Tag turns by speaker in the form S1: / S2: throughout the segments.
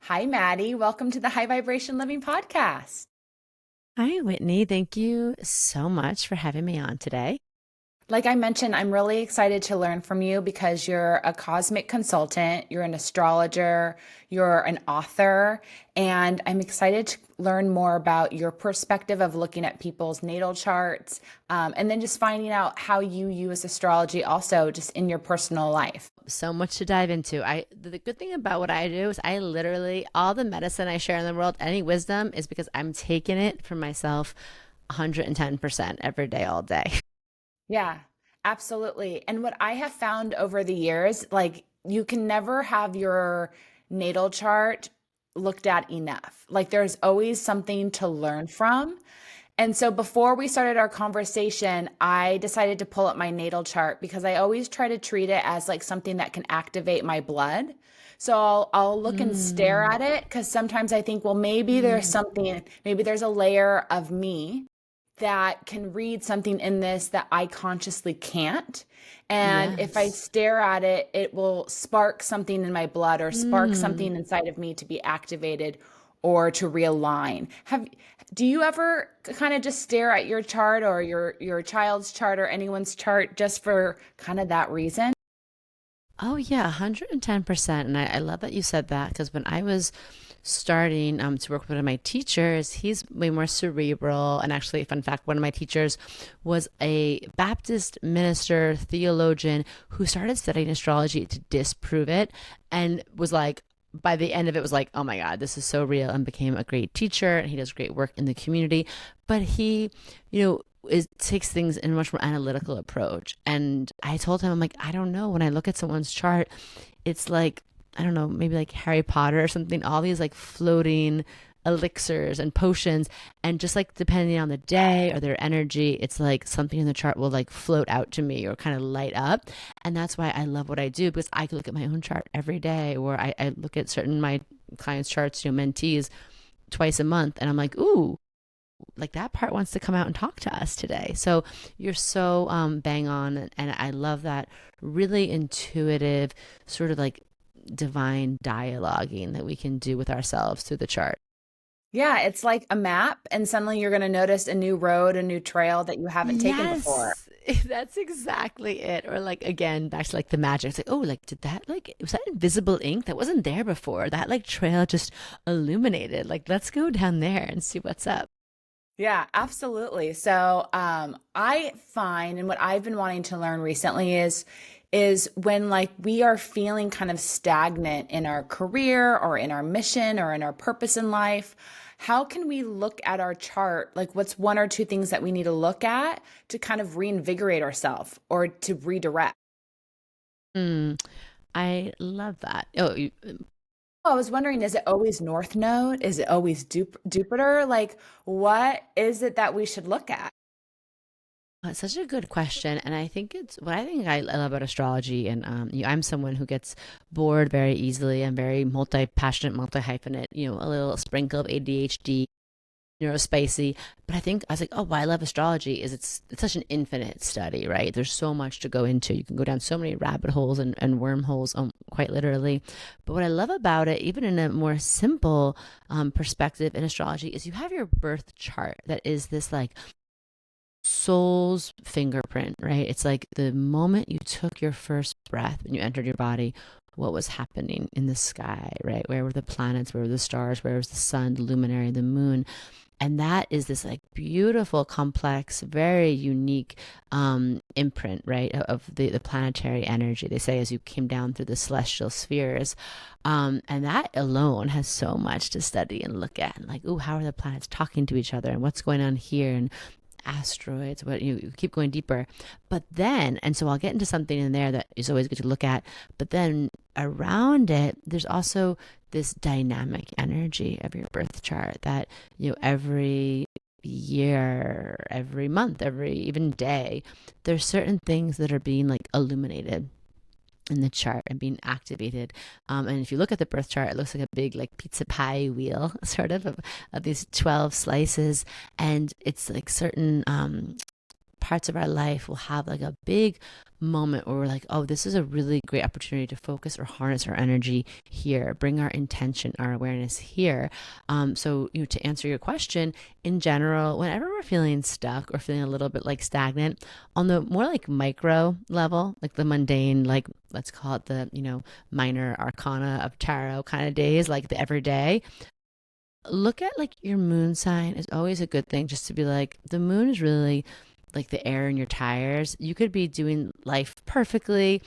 S1: Hi, Maddie. Welcome to the High Vibration Living Podcast.
S2: Hi, Whitney. Thank you so much for having me on today.
S1: Like I mentioned, I'm really excited to learn from you because you're a cosmic consultant, you're an astrologer, you're an author, and I'm excited to learn more about your perspective of looking at people's natal charts, and then just finding out how you use astrology also just in your personal life.
S2: So much to dive into. The good thing about what I do is I literally all the medicine I share in the world, any wisdom is because I'm taking it for myself 110% every day, all day.
S1: Yeah, absolutely. And what I have found over the years, like you can never have your natal chart looked at enough. Like there's always something to learn from. And so before we started our conversation, I decided to pull up my natal chart because I always try to treat it as like something that can activate my blood. So I'll look and stare
S2: Mm,
S1: at it because sometimes I think, well, maybe there's
S2: mm,
S1: something, maybe there's a layer of me that can read something in this that I consciously can't. And if I
S2: yes.
S1: stare at it, it will spark something in my blood or spark
S2: Mm.
S1: something inside of me to be activated or to realign. Have do you ever kind of just stare at your chart or your child's chart or anyone's chart just for kind of that reason?
S2: Oh yeah, 110%. And I love that you said that because when I was starting to work with one of my teachers, he's way more cerebral. And actually, fun fact, one of my teachers was a Baptist minister, theologian who started studying astrology to disprove it and was like, by the end of it was like, oh my God, this is so real, and became a great teacher, and he does great work in the community. But he, you know, takes things in a much more analytical approach. And I told him, I'm like, I don't know. When I look at someone's chart, it's like, I don't know, maybe like Harry Potter or something, all these like floating elixirs and potions. And just like depending on the day or their energy, it's like something in the chart will like float out to me or kind of light up. And that's why I love what I do, because I can look at my own chart every day, or I look at certain my clients' charts, mentees twice a month, and I'm like, ooh, like that part wants to come out and talk to us today. So you're so bang on, and I love that really intuitive sort of like divine dialoguing that we can do with ourselves through the chart.
S1: Yeah, it's like a map, and suddenly you're going to notice a new road, a new trail that you haven't taken before.
S2: Yes, that's exactly it. Or like again, back to like the magic. It's like, oh, like did that like was that invisible ink that wasn't there before? That like trail just illuminated. Like let's go down there and see what's up.
S1: Yeah, absolutely. So, I find, and what I've been wanting to learn recently is when like we are feeling kind of stagnant in our career or in our mission or in our purpose in life, how can we look at our chart? Like, what's one or two things that we need to look at to kind of reinvigorate ourselves or to redirect?
S2: Mm, I love that. Oh,
S1: I was wondering, is it always North Node? Is it always Jupiter? Like, what is it that we should look at?
S2: it's such a good question, and I think it's what I think I love about astrology. And I'm someone who gets bored very easily. I'm very multi-passionate, multi-hyphenate. A little sprinkle of ADHD, neurospicy. But I think I was like, oh, why I love astrology is it's such an infinite study, right? There's so much to go into. You can go down so many rabbit holes and wormholes, quite literally. But what I love about it, even in a more simple perspective in astrology, is you have your birth chart that is this like soul's fingerprint, right? It's like the moment you took your first breath and you entered your body, what was happening in the sky, right? Where were the planets? Where were the stars? Where was the sun, the luminary, the moon? And that is this like beautiful, complex, very unique imprint, right, of the planetary energy. They say as you came down through the celestial spheres, and that alone has so much to study and look at. And like, oh, how are the planets talking to each other, and what's going on here, and asteroids, what you keep going deeper. But then, and so I'll get into something in there that is always good to look at, but then around it there's also this dynamic energy of your birth chart that every year, every month, every even day, there's certain things that are being like illuminated in the chart and being activated. And if you look at the birth chart, it looks like a big like pizza pie wheel, sort of these 12 slices. And it's like certain parts of our life will have like a big moment where we're like, oh, this is a really great opportunity to focus or harness our energy here, bring our intention, our awareness here. So, to answer your question, in general, whenever we're feeling stuck or feeling a little bit like stagnant, on the more like micro level, like the mundane, like let's call it the, minor arcana of tarot kind of days, like the everyday, look at like your moon sign is always a good thing, just to be like, the moon is really like the air in your tires. You could be doing life perfectly,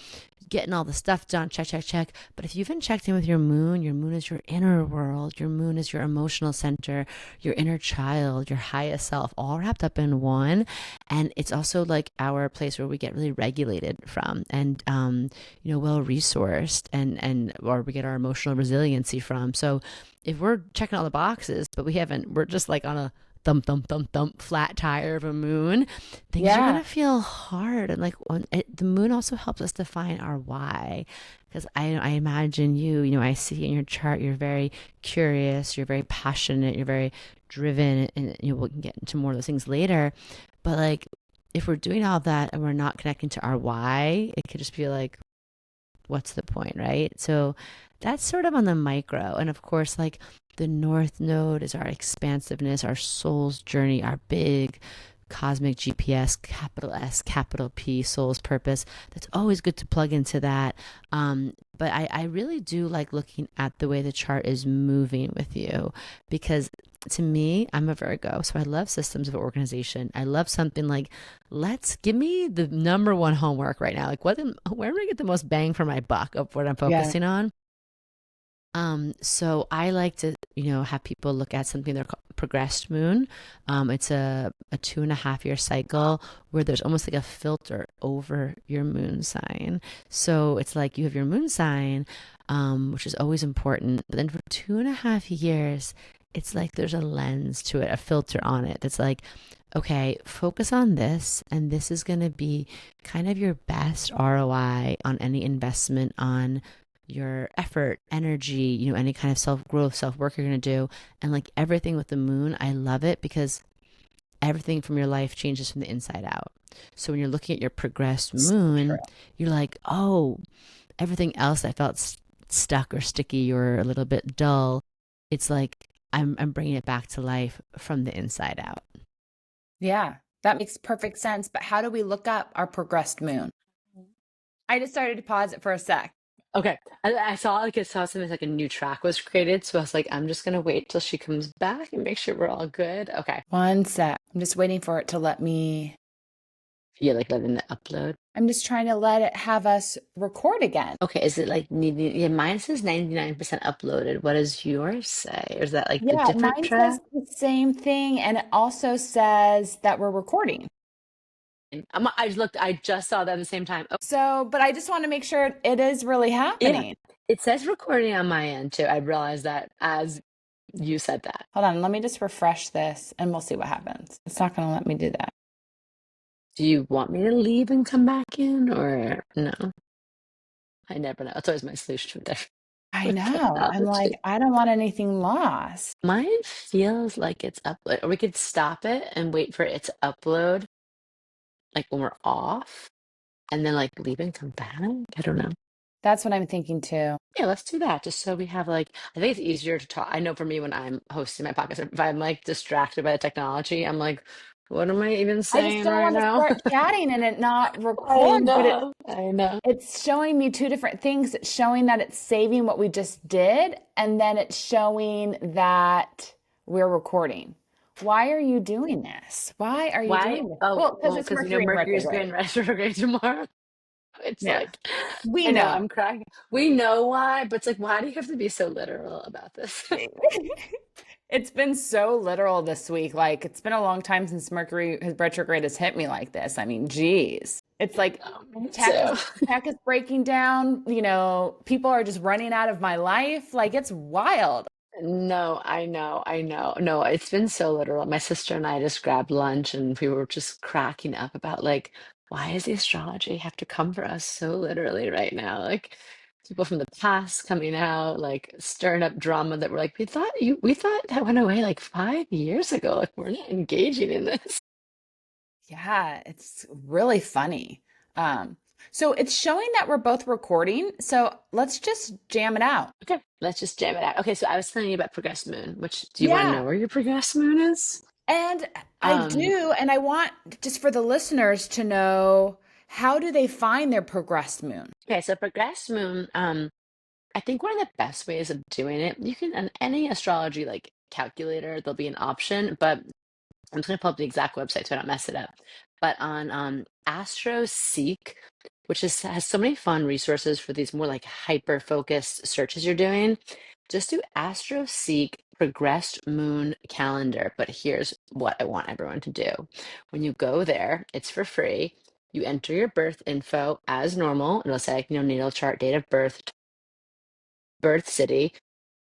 S2: getting all the stuff done, check, check, check. But if you haven't checked in with your moon is your inner world, your moon is your emotional center, your inner child, your highest self, all wrapped up in one. And it's also like our place where we get really regulated from, and well resourced, and or we get our emotional resiliency from. So if we're checking all the boxes, but we're just like on a thump, thump, thump, thump, flat tire of a moon, things are going
S1: Yeah.
S2: to feel hard. And like the moon also helps us define our why. Because I imagine I see in your chart, you're very curious, you're very passionate, you're very driven, and we can get into more of those things later. But like, if we're doing all that and we're not connecting to our why, it could just be like, what's the point, right? So that's sort of on the micro. And of course, like the North Node is our expansiveness, our soul's journey, our big cosmic GPS, capital S, capital P, soul's purpose. That's always good to plug into that. But I really do like looking at the way the chart is moving with you, because to me, I'm a Virgo, so I love systems of organization. I love something like, let's give me the number one homework right now. Like, where do I get the most bang for my buck of what I'm
S1: Yeah.
S2: focusing on? So I like to, have people look at something they're called progressed moon. It's a 2.5 year cycle where there's almost like a filter over your moon sign. So it's like you have your moon sign, which is always important. But then for 2.5 years, it's like there's a lens to it, a filter on it that's like, okay, focus on this, and this is going to be kind of your best ROI on any investment, on your effort, energy, any kind of self growth, self work you're going to do. And like everything with the moon, I love it because everything from your life changes from the inside out. So when you're looking at your progressed
S1: True.
S2: moon, you're like, oh, everything else that felt stuck or sticky or a little bit dull, it's like I'm bringing it back to life from the inside out.
S1: Yeah. That makes perfect sense. But how do we look up our progressed moon? I just started to pause it for a sec.
S2: Okay. I saw something like a new track was created. So I was like, I'm just gonna wait till she comes back and make sure we're all good. Okay.
S1: One sec. I'm just waiting for it to let me.
S2: Yeah, like letting the upload.
S1: I'm just trying to let it have us record again.
S2: Okay, is it like needing, yeah, mine says 99% uploaded. What does yours say? Or is that like the
S1: Yeah,
S2: different
S1: mine says
S2: track?
S1: the same thing. And it also says that we're recording.
S2: I just saw that at the same time. Oh,
S1: So, but I just want to make sure it is really
S2: yeah.
S1: happening.
S2: It says recording on my end too. I realized that as you said that.
S1: Hold on, let me just refresh this and we'll see what happens. It's not going to let me do that.
S2: Do you want me to leave and come back in or no? I never know. It's always my solution
S1: I
S2: with
S1: know. I'm like,
S2: technology.
S1: I don't want anything lost.
S2: Mine feels like it's upload, or we could stop it and wait for it to upload, like when we're off, and then like leave and come back. I don't know.
S1: That's what I'm thinking too.
S2: Yeah, let's do that. Just so we have like, I think it's easier to talk. I know for me when I'm hosting my podcast, if I'm like distracted by the technology, I'm like, what am I even
S1: I just
S2: saying
S1: don't
S2: right
S1: want to
S2: now?
S1: start chatting and it not
S2: I
S1: record, but
S2: know, I know.
S1: it's showing me two different things. It's showing that it's saving what we just did, and then it's showing that we're recording. Why are you doing this? Why are you
S2: Why?
S1: doing this?
S2: Oh,
S1: Well, because
S2: well,
S1: it's
S2: because
S1: Mercury in
S2: Mercury's
S1: retrograde.
S2: going retrograde tomorrow. It's
S1: Yeah,
S2: like,
S1: we
S2: I know,
S1: know.
S2: I'm cracking. We know why, but it's like, why do you have to be so literal about this?
S1: It's been so literal this week. Like, it's been a long time since Mercury his retrograde has hit me like this. I mean, geez. It's like
S2: Me
S1: tech is
S2: too.
S1: tech is breaking down, people are just running out of my life. Like, it's wild.
S2: No, I know. No, it's been so literal. My sister and I just grabbed lunch and we were just cracking up about like, why does the astrology have to come for us so literally right now? Like people from the past coming out, like stirring up drama that we're like, we thought that went away like 5 years ago. Like we're not engaging in this.
S1: Yeah, it's really funny. Um, so it's showing that we're both recording. So let's just jam it out.
S2: Okay, let's just jam it out. Okay, so I was telling you about progressed moon, which do you want to
S1: Yeah.
S2: know where your progressed moon is?
S1: And I
S2: Um,
S1: do, and I want just for the listeners to know, how do they find their progressed moon?
S2: okay, so progressed moon, I think one of the best ways of doing it, you can on any astrology like calculator, there'll be an option, but I'm just gonna pull up the exact website so I don't mess it up. But on AstroSeek, which has so many fun resources for these more like hyper focused searches you're doing, just do AstroSeek progressed moon calendar. But here's what I want everyone to do. When you go there, it's for free. You enter your birth info as normal. It'll say, like, natal chart, date of birth, birth city,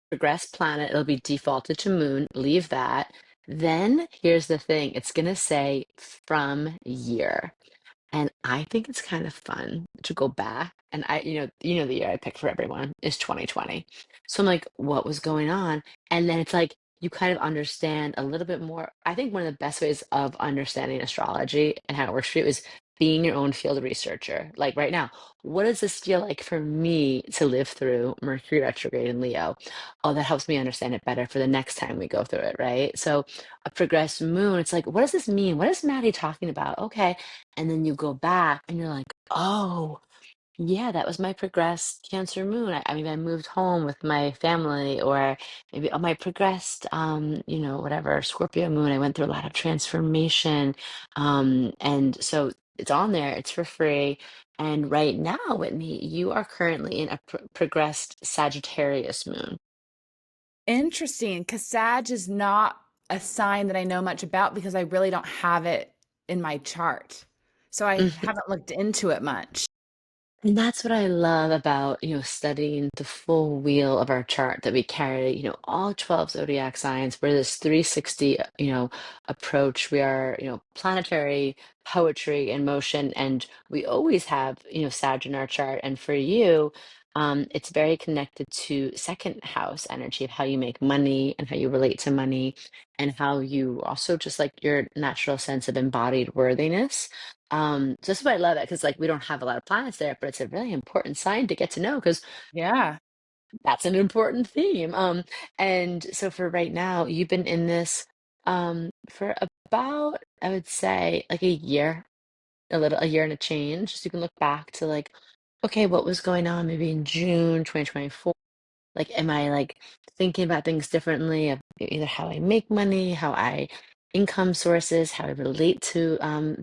S2: progress planet, it'll be defaulted to moon, leave that. Then here's the thing, it's going to say from year. And I think it's kind of fun to go back. And the year I picked for everyone is 2020. So I'm like, what was going on? And then it's like you kind of understand a little bit more. I think one of the best ways of understanding astrology and how it works for you is being your own field researcher. Like right now, what does this feel like for me to live through Mercury retrograde in Leo? Oh, that helps me understand it better for the next time we go through it, right? So a progressed moon, it's like, what does this mean? What is Maddie talking about? Okay, and then you go back and you're like, oh, yeah, that was my progressed Cancer moon. I mean, I moved home with my family, or maybe my progressed, whatever, Scorpio moon. I went through a lot of transformation. And so it's on there, it's for free. And right now, Whitney, you are currently in a progressed Sagittarius moon.
S1: Interesting, because Sag is not a sign that I know much about because I really don't have it in my chart. So I haven't looked into it much.
S2: And that's what I love about, studying the full wheel of our chart that we carry, all 12 zodiac signs. We're this 360, approach. We are, planetary poetry in motion, and we always have, Sag in our chart. And for you, it's very connected to second house energy of how you make money and how you relate to money and how you also just like your natural sense of embodied worthiness. So that's why I love it because like we don't have a lot of planets there, but it's a really important sign to get to know because
S1: Yeah.
S2: that's an important theme. And so for right now, you've been in this for about, I would say, like a year and a change. So you can look back to like, okay, what was going on maybe in June 2024? Like, am I like thinking about things differently of either how I make money, how I income sources, how I relate to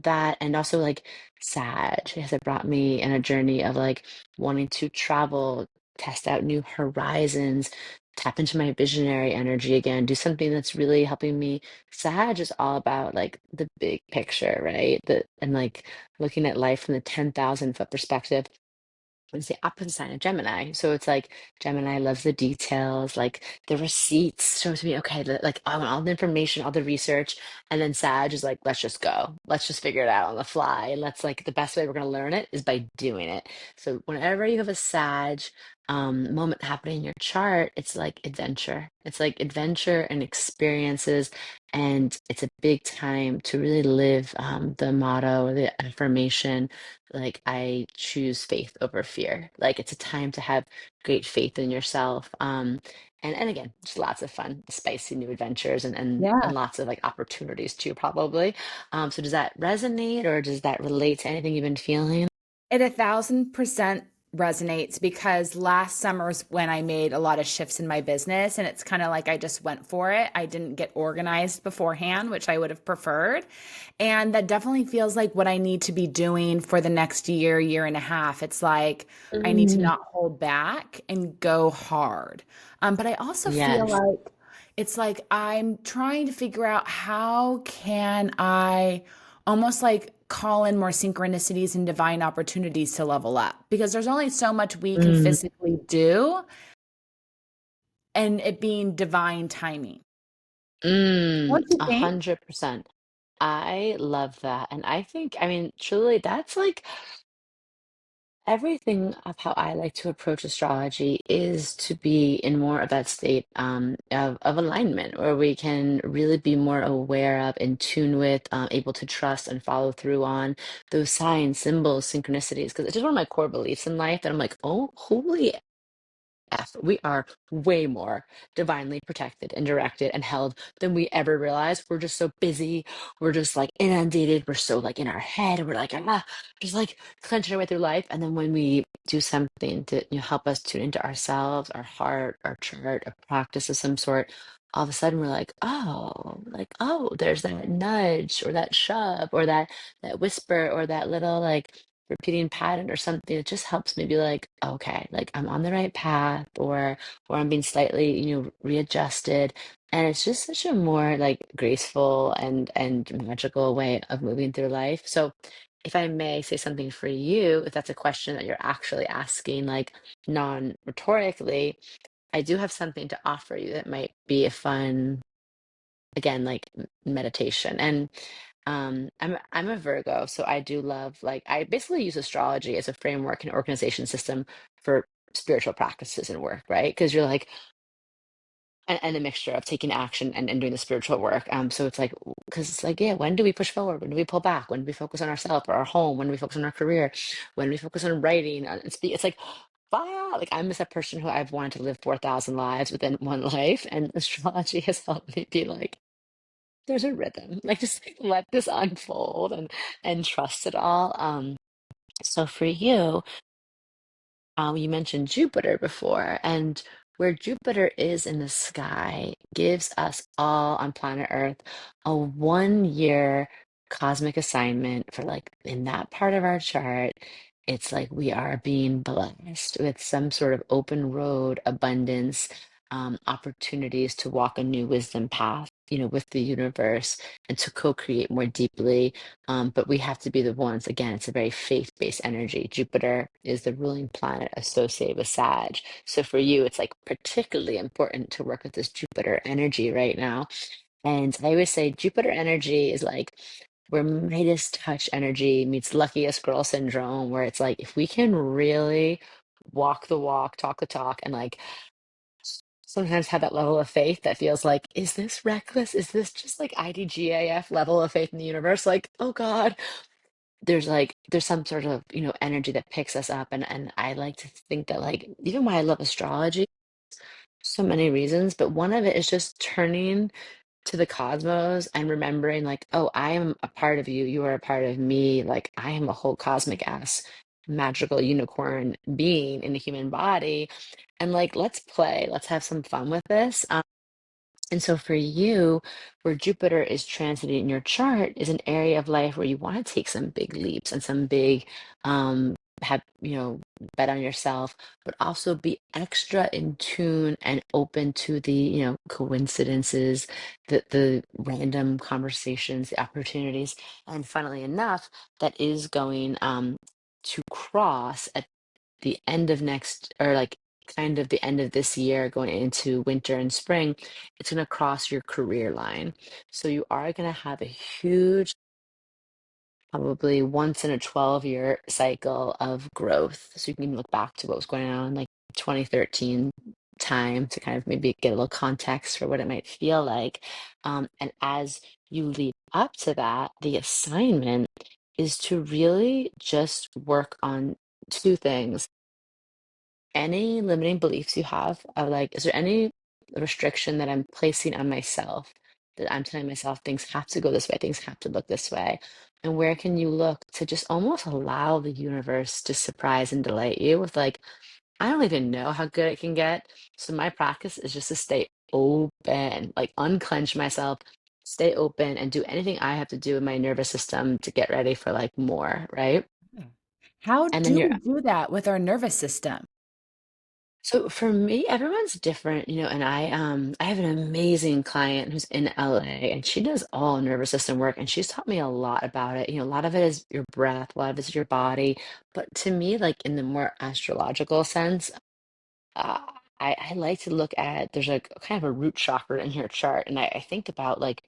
S2: that, and also like Sag has it brought me in a journey of like wanting to travel, test out new horizons, tap into my visionary energy again, do something that's really helping me. Sag is all about like the big picture, right? And like looking at life from the 10,000 foot perspective. It's the opposite sign of Gemini. So it's like Gemini loves the details, like the receipts shows me, okay, like I want all the information, all the research. And then Sag is like, let's just go. Let's just figure it out on the fly. And let's like the best way we're gonna learn it is by doing it. So whenever you have a Sag moment happening in your chart, it's like adventure. It's like adventure and experiences. And it's a big time to really live the motto, the affirmation like I choose faith over fear. Like it's a time to have great faith in yourself. And again, just lots of fun, spicy new adventures and
S1: Yeah.
S2: lots of like opportunities too, probably. So does that resonate or does that relate to anything you've been feeling?
S1: It 1,000% resonates because last summer's when I made a lot of shifts in my business, and it's kind of like I just went for it. I didn't get organized beforehand, which I would have preferred. And that definitely feels like what I need to be doing for the next year, year and a half. It's like I need to
S2: Mm,
S1: not hold back and go hard. But I also feel
S2: yes.
S1: like it's like I'm trying to figure out how can I almost like call in more synchronicities and divine opportunities to level up because there's only so much we can
S2: Mm,
S1: physically do and it being divine timing. Don't you
S2: a
S1: think?
S2: 100%. I love that. And I think, I mean, truly, that's like everything of how I like to approach astrology is to be in more of that state of alignment, where we can really be more aware of, in tune with, able to trust and follow through on those signs, symbols, synchronicities. Because it's just one of my core beliefs in life that I'm like, oh, holy we are way more divinely protected and directed and held than we ever realized. We're just so busy. We're just like inundated. We're so like in our head. We're like, just like clenching our way through life. And then when we do something to, help us tune into ourselves, our heart, our chart, a practice of some sort, all of a sudden we're like, oh, there's that nudge or that shove or that whisper or that little like repeating pattern or something that just helps me be like, okay, like I'm on the right path, or I'm being slightly, readjusted. And it's just such a more like graceful and magical way of moving through life. So if I may say something for you, if that's a question that you're actually asking, like non-rhetorically, I do have something to offer you that might be a fun, again, like meditation. And I'm a Virgo, so I do love, like, I basically use astrology as a framework and organization system for spiritual practices and work, right? Because you're like, and a mixture of taking action and doing the spiritual work. So it's like, because it's like, yeah, when do we push forward? When do we pull back? When do we focus on ourselves or our home? When do we focus on our career? When do we focus on writing? It's like, wow, like I'm just a person who I've wanted to live 4,000 lives within one life, and astrology has helped me be like, there's a rhythm. Like just like, let this unfold and trust it all. So for you, you mentioned Jupiter before, and where Jupiter is in the sky gives us all on planet Earth a 1 year cosmic assignment for like in that part of our chart. It's like we are being blessed with some sort of open road, abundance, opportunities to walk a new wisdom path, with the universe and to co-create more deeply, but we have to be the ones, again, it's a very faith-based energy. Jupiter is the ruling planet associated with Sag. So for you, it's like particularly important to work with this Jupiter energy right now. And I always say Jupiter energy is like where Midas touch energy meets luckiest girl syndrome, where it's like if we can really walk the walk, talk the talk, and like sometimes have that level of faith that feels like, is this reckless? Is this just like IDGAF level of faith in the universe? Like, oh God, there's some sort of energy that picks us up, and I like to think that, like, even why I love astrology, so many reasons, but one of it is just turning to the cosmos and remembering, like, oh, I am a part of you, you are a part of me, like I am a whole cosmic ass magical unicorn being in a human body, and like let's play, let's have some fun with this. And so for you, where Jupiter is transiting in your chart is an area of life where you want to take some big leaps and some big, have, bet on yourself, but also be extra in tune and open to the, coincidences, the random conversations, the opportunities. And funnily enough, that is going to cross at the end of next, or like kind of the end of this year going into winter and spring. It's going to cross your career line, so you are going to have a huge, probably once in a 12-year cycle of growth, so you can look back to what was going on like 2013 time to kind of maybe get a little context for what it might feel like. And as you lead up to that, the assignment is to really just work on two things: any limiting beliefs you have, of like, is there any restriction that I'm placing on myself, that I'm telling myself things have to go this way, things have to look this way? And where can you look to just almost allow the universe to surprise and delight you with, like, I don't even know how good it can get. So my practice is just to stay open, like unclench myself, stay open, and do anything I have to do in my nervous system to get ready for like more, right?
S1: How
S2: And then
S1: do
S2: you're
S1: we do that with our nervous system?
S2: So for me, everyone's different, and I have an amazing client who's in LA, and she does all nervous system work, and she's taught me a lot about it. A lot of it is your breath, a lot of it is your body. But to me, like in the more astrological sense, uh, I like to look at, there's like kind of a root chakra in your chart, and I think about like,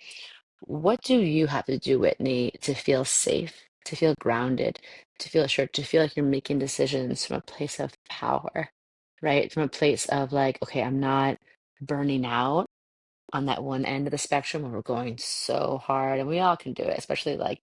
S2: what do you have to do, Whitney, to feel safe? to feel grounded, to feel assured, to feel like you're making decisions from a place of power, right? From a place of like, okay, I'm not burning out on that one end of the spectrum where we're going so hard, and we all can do it, especially like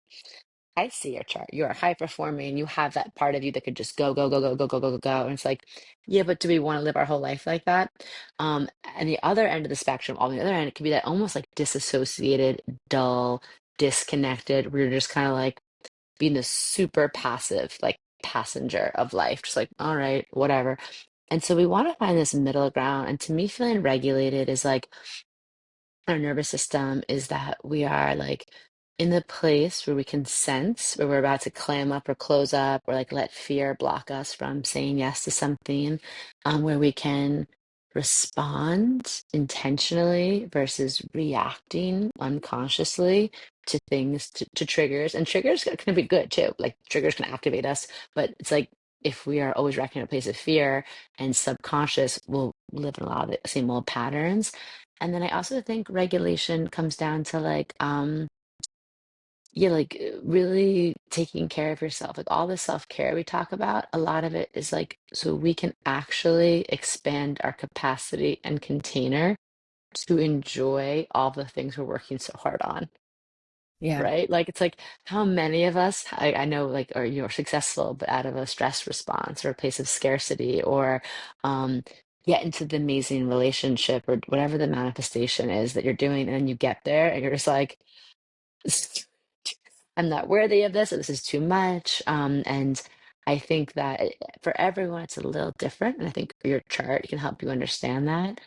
S2: I see your chart. You're high performing. You have that part of you that could just go, go, go, go, go, go, go, go, go. And it's like, yeah, but do we want to live our whole life like that? And the other end of the spectrum, on the other end, it could be that almost like disassociated, dull, disconnected, where you're just kind of like being this super passive, like passenger of life, just like, all right, whatever. And so we want to find this middle ground. And to me, feeling regulated is like our nervous system is that we are like in the place where we can sense where we're about to clam up or close up or like let fear block us from saying yes to something, where we can respond intentionally versus reacting unconsciously to things, to triggers. And triggers can be good too, like triggers can activate us, but it's like if we are always reacting in a place of fear and subconscious, we'll live in a lot of the same old patterns. And then I also think regulation comes down to like, yeah, like really taking care of yourself. Like all the self-care we talk about, a lot of it is like so we can actually expand our capacity and container to enjoy all the things we're working so hard on.
S1: Yeah.
S2: Right? Like it's like how many of us I know like are you're successful, but out of a stress response or a place of scarcity or get into the amazing relationship or whatever the manifestation is that you're doing, and then you get there and you're just like I'm not worthy of this, or this is too much. And I think that for everyone, it's a little different. And I think your chart can help you understand that.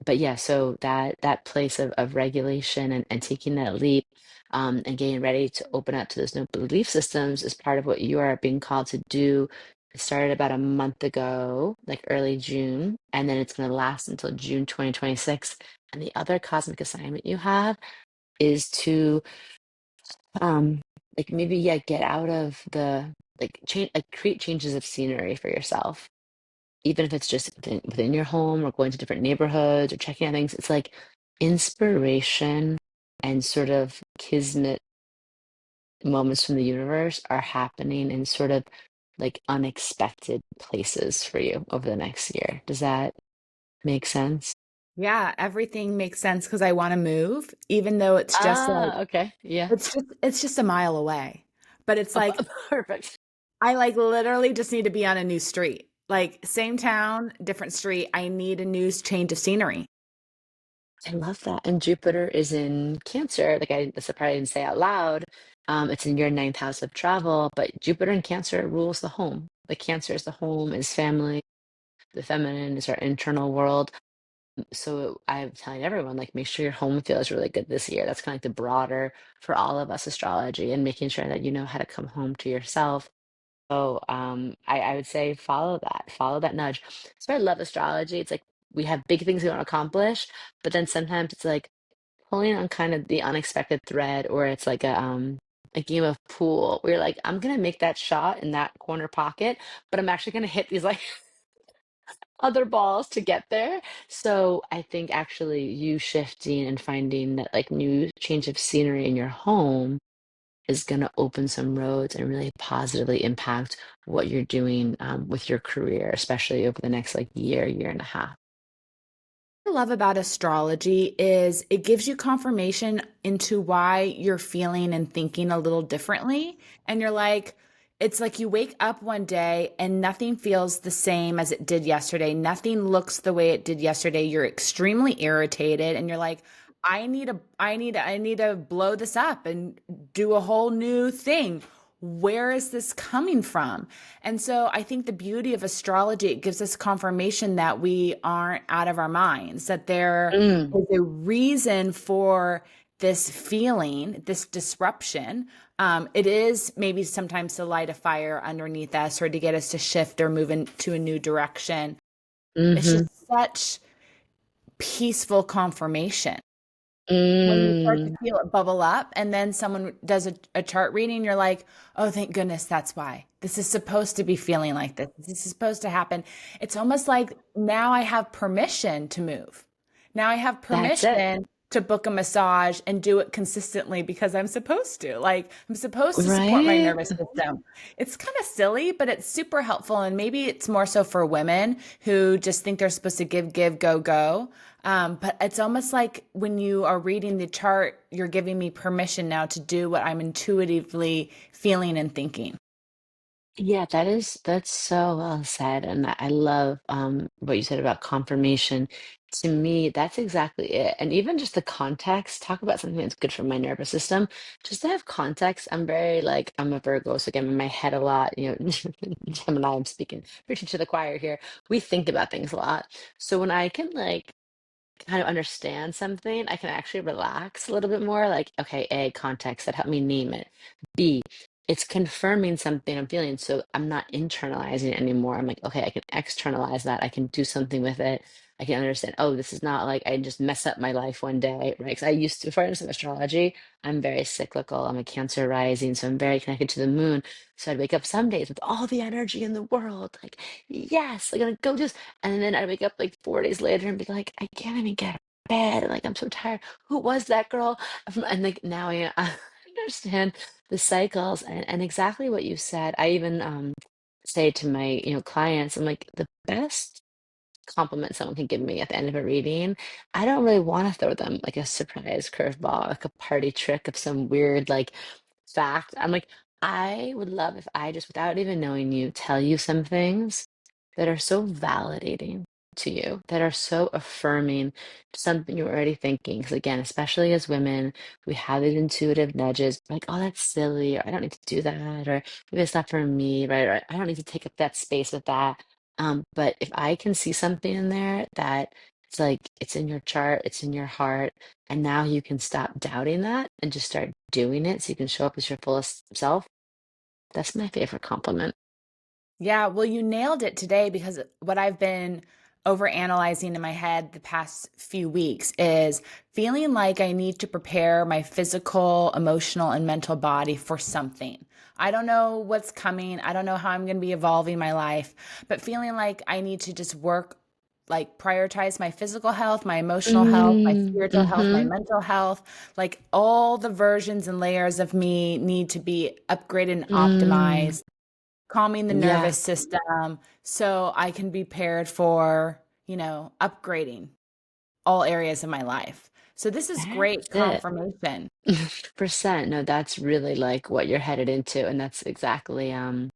S2: But yeah, so that place of regulation and taking that leap, and getting ready to open up to those new belief systems is part of what you are being called to do. It started about a month ago, like early June, and then it's going to last until June 2026. And the other cosmic assignment you have is to like maybe yeah, get out of the like change like create changes of scenery for yourself. Even if it's just within your home or going to different neighborhoods or checking out things, it's like inspiration and sort of kismet moments from the universe are happening in sort of like unexpected places for you over the next year. Does that make sense?
S1: Yeah, everything makes sense because I want to move, even though it's just like
S2: Ah, okay. Yeah.
S1: it's just a mile away. But it's like
S2: Perfect.
S1: I like literally just need to be on a new street. Like same town, different street. I need a new change of scenery.
S2: I love that. And Jupiter is in Cancer. Like that's the part I didn't say out loud. It's in your ninth house of travel, but Jupiter in Cancer rules the home. Like Cancer is the home, is family. The feminine is our internal world. So I'm telling everyone, like, make sure your home feels really good this year. That's kind of like the broader for all of us astrology and making sure that you know how to come home to yourself. So I would say follow that nudge. So I love astrology. It's like we have big things we want to accomplish, but then sometimes it's like pulling on kind of the unexpected thread, or it's like a game of pool where you're like, I'm gonna make that shot in that corner pocket, but I'm actually gonna hit these like other balls to get there. So I think actually you shifting and finding that like new change of scenery in your home is going to open some roads and really positively impact what you're doing, with your career, especially over the next like year and a half.
S1: I love about astrology is it gives you confirmation into why you're feeling and thinking a little differently. And you're like, it's like you wake up one day and nothing feels the same as it did yesterday. Nothing looks the way it did yesterday. You're extremely irritated and you're like, I need to blow this up and do a whole new thing. Where is this coming from? And so I think the beauty of astrology, it gives us confirmation that we aren't out of our minds, that there
S2: Mm,
S1: is a reason for this feeling, this disruption. It is maybe sometimes to light a fire underneath us or to get us to shift or move into a new direction. It's
S2: mm-hmm,
S1: just such peaceful confirmation when you start to
S2: mm.
S1: feel it bubble up and then someone does a chart reading, you're like, oh, thank goodness that's why. This is supposed to be feeling like this. This is supposed to happen. It's almost like now I have permission to move. Now I have
S2: That's it.
S1: permission. to book a massage and do it consistently because I'm supposed to. Like, I'm supposed to support my
S2: Right?
S1: nervous system. It's kind of silly, but it's super helpful. And maybe it's more so for women who just think they're supposed to give, give, go, go. But it's almost like when you are reading the chart, you're giving me permission now to do what I'm intuitively feeling and thinking.
S2: Yeah, that's so well said. And I love what you said about confirmation. To me, that's exactly it. And even just the context, talk about something that's good for my nervous system. Just to have context, I'm very like I'm a Virgo, so again in my head a lot, Gemini, I'm speaking, preaching to the choir here. We think about things a lot. So when I can like kind of understand something, I can actually relax a little bit more. Like, okay, A, context that helped me name it. B, it's confirming something I'm feeling. So I'm not internalizing it anymore. I'm like, okay, I can externalize that. I can do something with it. I can understand, oh, this is not like I just mess up my life one day, right? Because I used to, before I understood astrology, I'm very cyclical. I'm a Cancer rising, so I'm very connected to the moon. So I'd wake up some days with all the energy in the world, like, yes, like, I'm gonna go just and then I'd wake up like 4 days later and be like, I can't even get out of bed. Like, I'm so tired. Who was that girl? And like now I understand the cycles and exactly what you said. I even say to my, clients, I'm like, the best compliment someone can give me at the end of a reading, I don't really want to throw them like a surprise curveball, like a party trick of some weird like fact. I'm like, I would love if I just, without even knowing you, tell you some things that are so validating to you, that are so affirming to something you're already thinking. Because again, especially as women, we have these intuitive nudges like, oh, that's silly, or I don't need to do that, or maybe it's not for me, right? Or I don't need to take up that space with that. But if I can see something in there that it's like it's in your chart, it's in your heart, and now you can stop doubting that and just start doing it so you can show up as your fullest self, that's my favorite compliment.
S1: Yeah, well, you nailed it today because what I've been overanalyzing in my head the past few weeks is feeling like I need to prepare my physical, emotional, and mental body for something. I don't know what's coming. I don't know how I'm going to be evolving my life, but feeling like I need to just work, like prioritize my physical health, my emotional health, my spiritual health, my
S2: Mm-hmm.
S1: mental health. Like all the versions and layers of me need to be upgraded and
S2: Mm.
S1: optimized, calming the
S2: Yeah,
S1: nervous system so I can be paired for, upgrading all areas of my life. So this is
S2: that's
S1: great
S2: it.
S1: confirmation.
S2: 100%. No, that's really like what you're headed into. And that's exactly in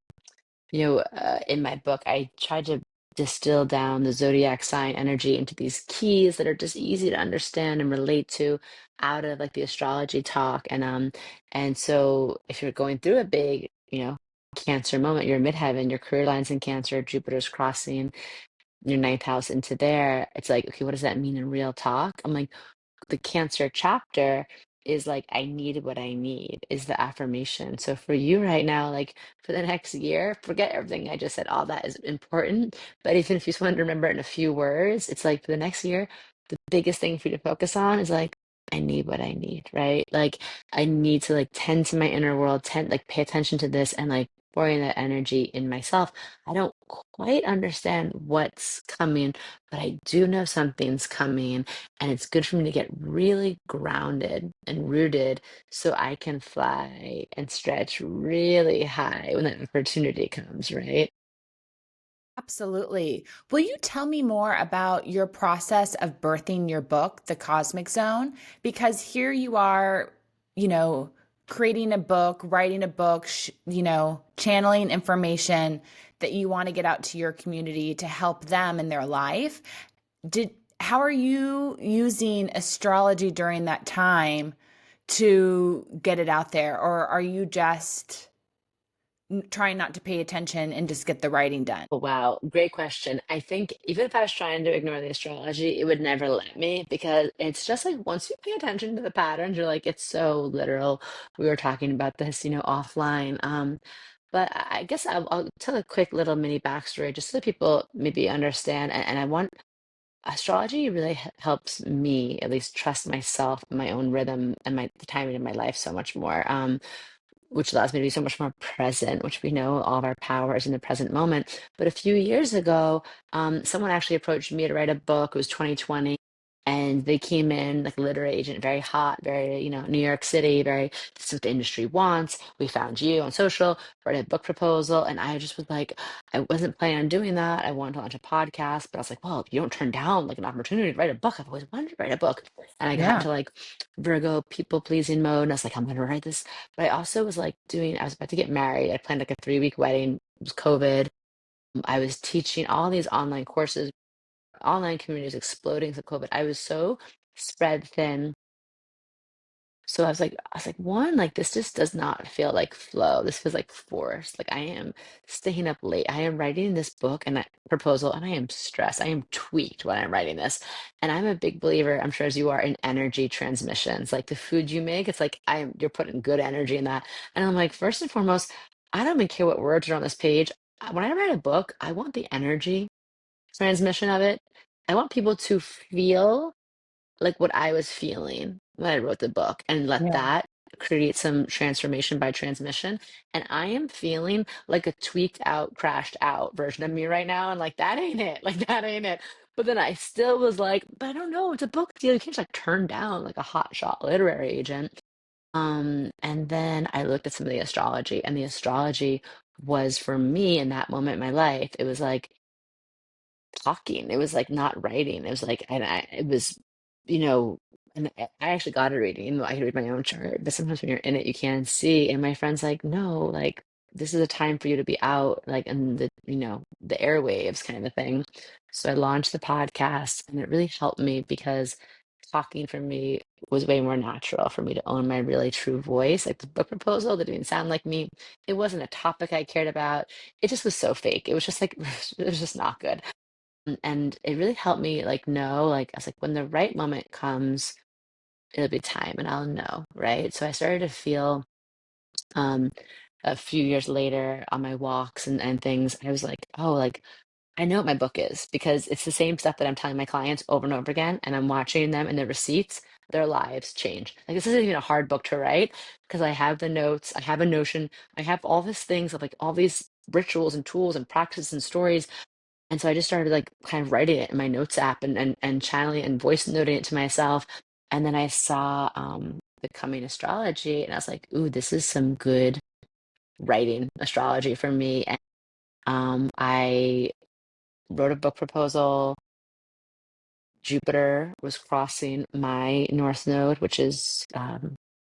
S2: my book, I tried to distill down the zodiac sign energy into these keys that are just easy to understand and relate to out of like the astrology talk. And so if you're going through a big, Cancer moment, you're in midheaven, your career line's in Cancer, Jupiter's crossing your ninth house into there. It's like, okay, what does that mean in real talk? I'm like, the Cancer chapter is like, I need what I need, is the affirmation. So for you right now, like for the next year, forget everything I just said. All that is important. But even if you just wanted to remember it in a few words, it's like for the next year, the biggest thing for you to focus on is like, I need what I need, right? Like I need to like tend to my inner world, tend like pay attention to this and like pouring that energy in myself. I don't quite understand what's coming, but I do know something's coming, and it's good for me to get really grounded and rooted so I can fly and stretch really high when that opportunity comes, right?
S1: Absolutely. Will you tell me more about your process of birthing your book, The Cosmic Zone? Because here you are, you know, creating a book, writing a book, channeling information that you want to get out to your community to help them in their life. Did How are you using astrology during that time to get it out there, or are you just trying not to pay attention and just get the writing done?
S2: Oh, wow, great question. I think even if I was trying to ignore the astrology, it would never let me because it's just like once you pay attention to the patterns, you're like, it's so literal. We were talking about this, offline. But I guess I'll tell a quick little mini backstory just so that people maybe understand. And I want astrology really helps me at least trust myself, my own rhythm, and the timing of my life so much more. Which allows me to be so much more present, which we know all of our power is in the present moment. But a few years ago, someone actually approached me to write a book. It was 2020. And they came in like literary agent, very hot, very, New York City, very, this is what the industry wants. We found you on social, write a book proposal. And I just was like, I wasn't planning on doing that. I wanted to launch a podcast, but I was like, well, if you don't turn down like an opportunity to write a book, I've always wanted to write a book. And I got
S1: Yeah.
S2: into like Virgo people pleasing mode. And I was like, I'm going to write this. But I also was like I was about to get married. I planned like a 3-week wedding. It was COVID. I was teaching all these online courses, online community was exploding with COVID. I was so spread thin. So I was like, one, like this just does not feel like flow. This feels like force. Like I am staying up late. I am writing this book and proposal, and I am stressed. I am tweaked when I'm writing this. And I'm a big believer, I'm sure as you are, in energy transmissions. Like the food you make, it's like you're putting good energy in that. And I'm like, first and foremost, I don't even care what words are on this page. When I write a book, I want the energy transmission of it. I want people to feel like what I was feeling when I wrote the book and let
S1: Yeah.
S2: that create some transformation by transmission. And I am feeling like a tweaked out, crashed out version of me right now. And like, that ain't it. Like, that ain't it. But then I still was like, but I don't know. It's a book deal. You can't just like turn down like a hot shot literary agent. And then I looked at some of the astrology, and the astrology was for me in that moment in my life. It was like, talking. It was like not writing. It was like, and it was, you know, and I actually got a reading, even though I could read my own chart, but sometimes when you're in it, you can't see. And my friend's like, no, like this is a time for you to be out, like in the, the airwaves kind of thing. So I launched the podcast, and it really helped me because talking for me was way more natural for me to own my really true voice. Like the book proposal that didn't sound like me. It wasn't a topic I cared about. It just was so fake. It was just like, it was just not good. And it really helped me like know, like I was like, when the right moment comes, it'll be time and I'll know, right? So I started to feel um a few years later on my walks and things, I was like, oh, like I know what my book is because it's the same stuff that I'm telling my clients over and over again, and I'm watching them and their receipts, their lives change. Like this isn't even a hard book to write because I have the notes, I have a notion, I have all these things of like all these rituals and tools and practices and stories. And so I just started like kind of writing it in my notes app and channeling it and voice noting it to myself. And then I saw Becoming Astrology, and I was like, ooh, this is some good writing astrology for me. And I wrote a book proposal. Jupiter was crossing my North Node, which is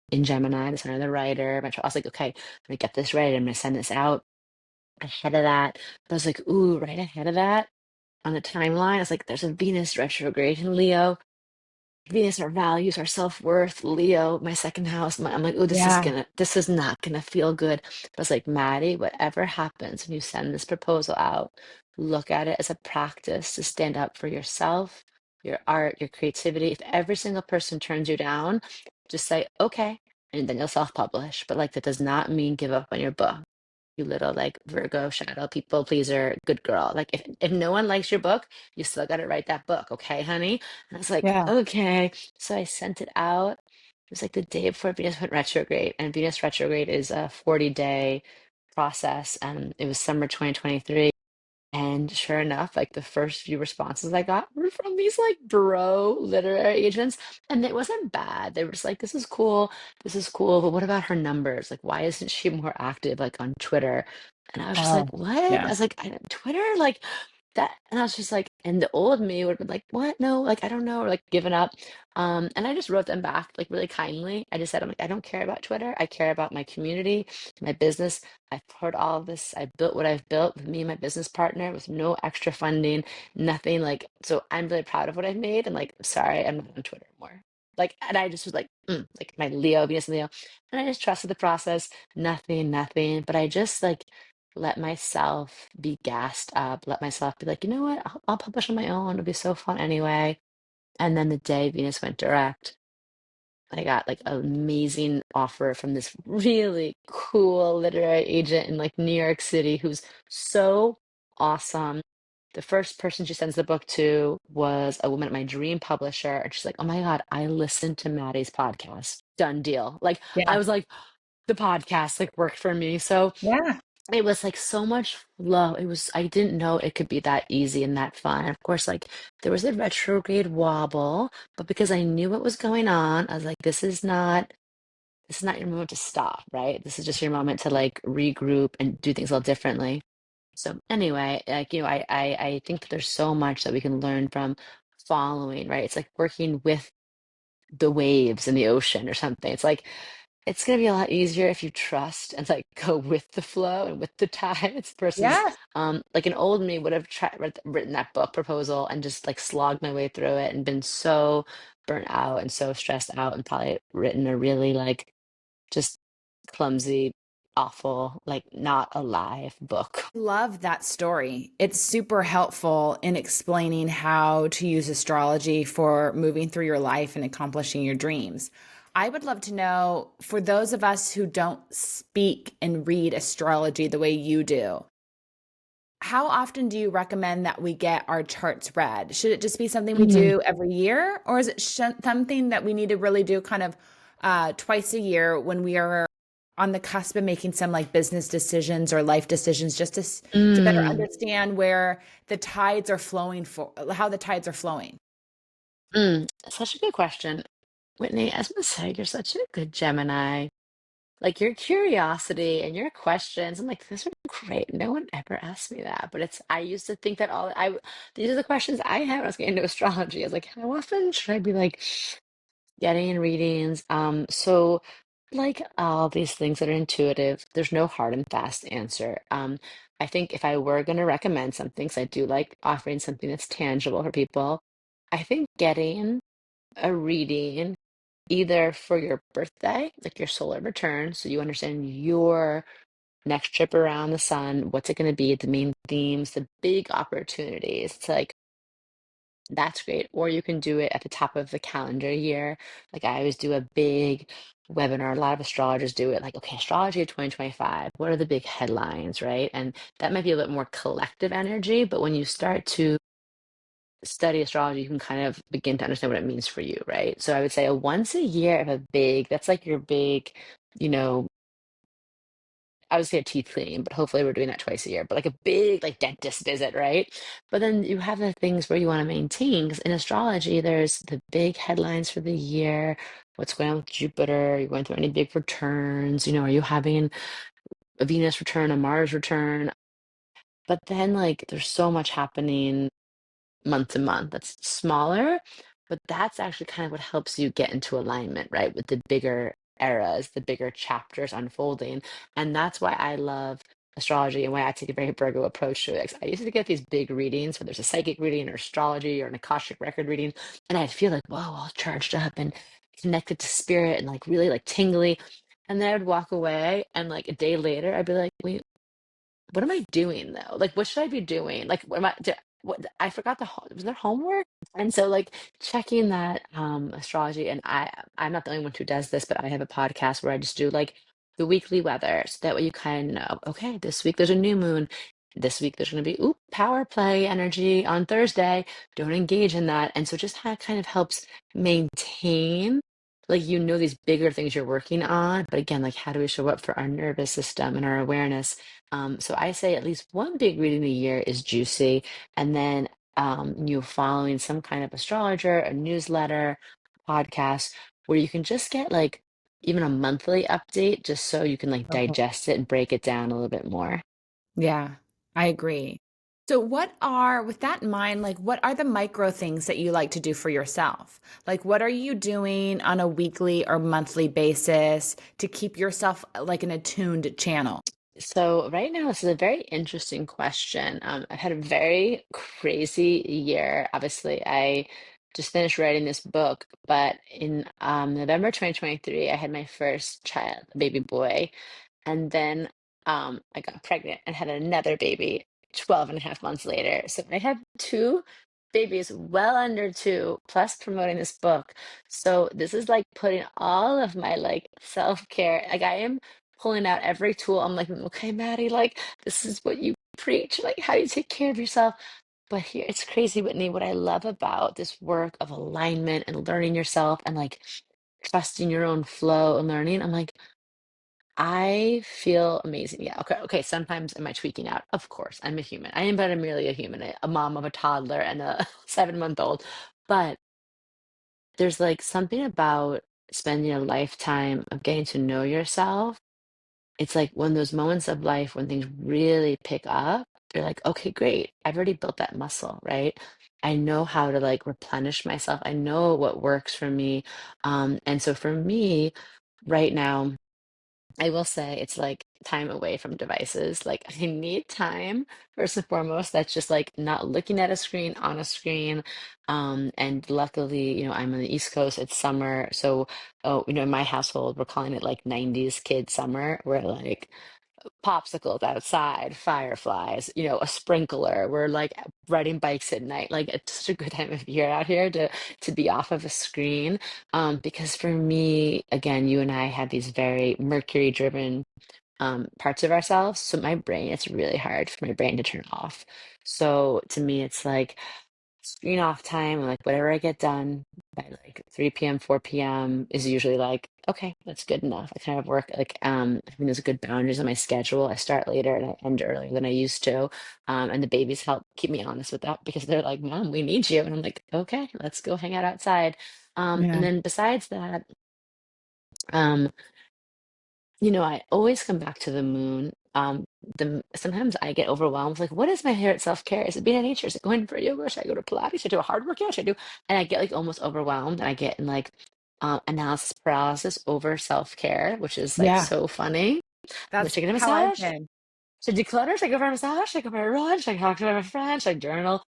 S2: in Gemini, the sign of the writer. I was like, okay, I'm gonna get this right. I'm gonna send this out ahead of that. But I was like, ooh, right ahead of that on the timeline. It's like there's a Venus retrograde in Leo. Venus, our values, our self-worth, Leo, my second house. I'm like, oh,
S1: Yeah.
S2: this is not gonna feel good. But I was like, Maddie, whatever happens when you send this proposal out, look at it as a practice to stand up for yourself, your art, your creativity. If every single person turns you down, just say, okay, and then you'll self-publish. But like that does not mean give up on your book. You little like Virgo shadow people pleaser, good girl. Like if no one likes your book, you still got to write that book, okay, honey? And I was like,
S1: Yeah.
S2: okay. So I sent it out. It was like the day before Venus went retrograde, and Venus retrograde is a 40-day process, and it was summer 2023. And sure enough, like the first few responses I got were from these like bro literary agents. And it wasn't bad. They were just like, this is cool. This is cool. But what about her numbers? Like, why isn't she more active like on Twitter? And I was just like,
S1: Oh,
S2: what? I
S1: yeah.
S2: was like, Twitter? Like that. And I was just like, and the old me would have been like, what? No, like, I don't know, or like given up. And I just wrote them back like really kindly. I just said, I'm like, I don't care about Twitter. I care about my community, my business. I've heard all of this. I built what I've built with me and my business partner with no extra funding, nothing like. So I'm really proud of what I've made. And like, sorry, I'm not on Twitter anymore. Like, and I just was like my Leo, Venus, and Leo, and I just trusted the process. Nothing, nothing. But I just like let myself be gassed up. Let myself be like, you know what? I'll publish on my own. It'll be so fun anyway. And then the day Venus went direct, I got like an amazing offer from this really cool literary agent in like New York City who's so awesome. The first person she sends the book to was a woman at my dream publisher, and she's like, "Oh my God, I listened to Maddie's podcast. Done deal." Like I
S1: Yeah.
S2: was like, the podcast like worked for me. So
S1: Yeah.
S2: it was like so much flow. It was, I didn't know it could be that easy and that fun. And of course, like there was a retrograde wobble, but because I knew what was going on, I was like, this is not your moment to stop, right? This is just your moment to like regroup and do things a little differently. So anyway, like, I think that there's so much that we can learn from following, right? It's like working with the waves in the ocean or something. It's like it's gonna be a lot easier if you trust and like go with the flow and with the tides versus
S1: Yes.
S2: like an old me would have written that book proposal and just like slogged my way through it and been so burnt out and so stressed out and probably written a really like just clumsy, awful, like not alive book.
S1: Love that story. It's super helpful in explaining how to use astrology for moving through your life and accomplishing your dreams. I would love to know, for those of us who don't speak and read astrology the way you do, how often do you recommend that we get our charts read? Should it just be something we
S2: Mhm.
S1: do every year, or is it something that we need to really do kind of twice a year when we are on the cusp of making some like business decisions or life decisions, just to better
S2: Mm,
S1: understand where the tides are flowing for how the tides are flowing?
S2: such a good question. Whitney, as I said, you're such a good Gemini. Like your curiosity and your questions, I'm like, this are great. No one ever asked me that. But it's, I used to think that these are the questions I had when I was getting into astrology. I was like, how often should I be like getting in readings? So like all these things that are intuitive, there's no hard and fast answer. I think if I were going to recommend something, so I do like offering something that's tangible for people, I think getting a reading either for your birthday, like your solar return, so you understand your next trip around the sun, what's it going to be, the main themes, the big opportunities. It's like that's great. Or you can do it at the top of the calendar year. Like I always do a big webinar. A lot of astrologers do it like, okay, astrology of 2025. What are the big headlines, right? And that might be a bit more collective energy, but when you start to study astrology, you can kind of begin to understand what it means for you, right? So I would say a once a year of a big, that's like your big, you know, I would say a teeth cleaning, but hopefully we're doing that twice a year, but like a big like dentist visit, right? But then you have the things where you want to maintain, because in astrology, there's the big headlines for the year, what's going on with Jupiter, you're going through any big returns, are you having a Venus return, a Mars return? But then like there's so much happening month to month. That's smaller, but that's actually kind of what helps you get into alignment, right? With the bigger eras, the bigger chapters unfolding. And that's why I love astrology and why I take a very Virgo approach to it. 'Cause I used to get these big readings, whether there's a psychic reading or astrology or an Akashic record reading, and I'd feel like, whoa, all charged up and connected to spirit and like really like tingly. And then I would walk away and like a day later, I'd be like, wait, what am I doing though? Like, what should I be doing? Like, what, I forgot was there homework? And so like checking that astrology, and I'm not the only one who does this, but I have a podcast where I just do like the weekly weather. So that way you kind of know, okay, this week there's a new moon. This week there's gonna be power play energy on Thursday. Don't engage in that. And so just kind of helps maintain like these bigger things you're working on. But again, like how do we show up for our nervous system and our awareness? So I say at least one big reading a year is juicy, and then you following some kind of astrologer, a newsletter, podcast, where you can just get like even a monthly update, just so you can like
S1: Okay.
S2: digest it and break it down a little bit more.
S1: Yeah, I agree. So with that in mind, like what are the micro things that you like to do for yourself? Like what are you doing on a weekly or monthly basis to keep yourself like an attuned channel?
S2: So right now, this is a very interesting question. I've had a very crazy year. Obviously, I just finished writing this book, but in November 2023, I had my first child, a baby boy. And then I got pregnant and had another baby 12 and a half months later. So I have two babies, well under two, plus promoting this book. So this is like putting all of my like self-care, like I am pulling out every tool. I'm like, okay, Maddie, like this is what you preach. Like, how do you take care of yourself? But here, it's crazy, Whitney. What I love about this work of alignment and learning yourself and like trusting your own flow and learning, I'm like, I feel amazing. Yeah. Okay. Okay. Sometimes am I tweaking out? Of course, I'm a human. I am but I'm merely a human, a mom of a toddler and a 7 month old. But there's like something about spending a lifetime of getting to know yourself. It's like when those moments of life when things really pick up, you're like, okay, great. I've already built that muscle, right? I know how to like replenish myself. I know what works for me. And so for me, right now, I will say it's like time away from devices. Like I need time first and foremost. That's just like not looking at a screen on a screen. And luckily, I'm on the East Coast. It's summer, so oh, in my household, we're calling it like '90s kid summer. We're like popsicles outside, fireflies, a sprinkler. We're like riding bikes at night. Like it's such a good time of year out here to be off of a screen. Because for me, again, you and I have these very Mercury driven parts of ourselves. So my brain, it's really hard for my brain to turn off. So to me, it's like screen off time, like whatever I get done by like 3 p.m., 4 p.m. is usually like, okay, that's good enough. I kind of work like I think there's good boundaries on my schedule. I start later and I end earlier than I used to. And the babies help keep me honest with that because they're like, Mom, we need you. And I'm like, okay, let's go hang out outside. And
S1: Yeah.
S2: then besides that, um, I always come back to the moon. Sometimes I get overwhelmed, like, what is my favorite self-care? Is it being in nature? Is it going for yoga? Should I go to Pilates? Should I do a hard workout? Should I do? And I get like almost overwhelmed, and I get in like analysis paralysis over self-care, which is like
S1: Yeah.
S2: so funny. Like,
S1: That's
S2: should I get a
S1: how I've
S2: massage?
S1: been.
S2: Should I declutter? Should I go for a massage? Should I go for a run? Should I talk to my friend? Should I journal?